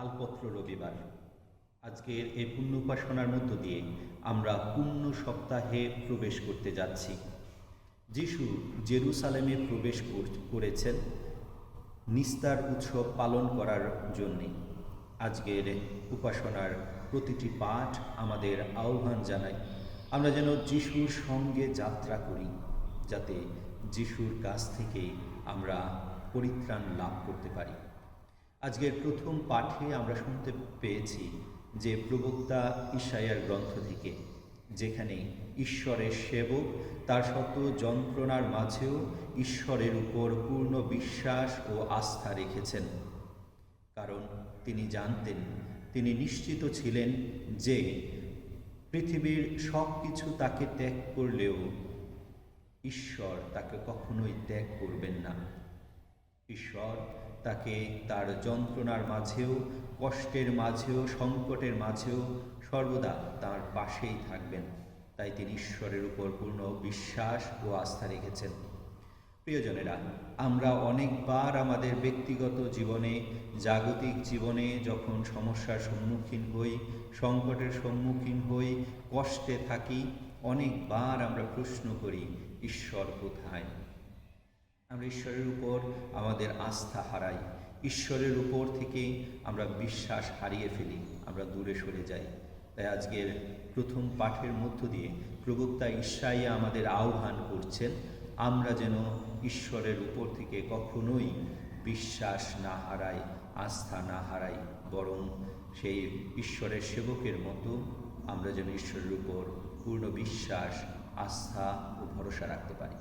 তালপত্র রবিবার। আজকের এই পুণ্য উপাসনার মধ্য দিয়ে আমরা পুণ্য সপ্তাহে প্রবেশ করতে যাচ্ছি। যিশু জেরুসালেমে প্রবেশ করেছেন নিস্তার উৎসব পালন করার জন্যে। আজকের উপাসনার প্রতিটি পাঠ আমাদের আহ্বান জানায় আমরা যেন যিশুর সঙ্গে যাত্রা করি, যাতে যিশুর কাছ থেকে আমরা পরিত্রাণ লাভ করতে পারি। আজকের প্রথম পাঠে আমরা শুনতে পেয়েছি যে প্রবক্তা ইশাইয়ার গ্রন্থ থেকে, যেখানে ঈশ্বরের সেবক তার শত যন্ত্রণার মাঝেও ঈশ্বরের উপর পূর্ণ বিশ্বাস ও আস্থা রেখেছেন। কারণ তিনি জানতেন, তিনি নিশ্চিত ছিলেন যে পৃথিবীর সব কিছু তাকে ত্যাগ করলেও ঈশ্বর তাকে কখনোই ত্যাগ করবেন না। ঈশ্বর তাকে তার যন্ত্রণার মাঝেও, কষ্টের মাঝেও, সংকটের মাঝেও সর্বদা তার পাশেই থাকবেন। তাই তিনি ঈশ্বরের উপর পূর্ণ বিশ্বাস ও আস্থা রেখেছেন। প্রিয়জনেরা, আমরা অনেকবার আমাদের ব্যক্তিগত জীবনে, জাগতিক জীবনে যখন সমস্যার সম্মুখীন হই, সংকটের সম্মুখীন হই, কষ্টে থাকি, অনেকবার আমরা প্রশ্ন করি, ঈশ্বর কোথায়? আমরা ঈশ্বরের উপর আমাদের আস্থা হারাই, ঈশ্বরের উপর থেকে আমরা বিশ্বাস হারিয়ে ফেলি, আমরা দূরে সরে যাই। তাই আজকের প্রথম পাঠের মধ্য দিয়ে প্রবক্তা ইশাইয়া আমাদের আহ্বান করছেন, আমরা যেন ঈশ্বরের উপর থেকে কখনোই বিশ্বাস না হারাই, আস্থা না হারাই, বরং সেই ঈশ্বরের সেবকের মতো আমরা যেন ঈশ্বরের উপর পূর্ণ বিশ্বাস, আস্থা ও ভরসা রাখতে পারি।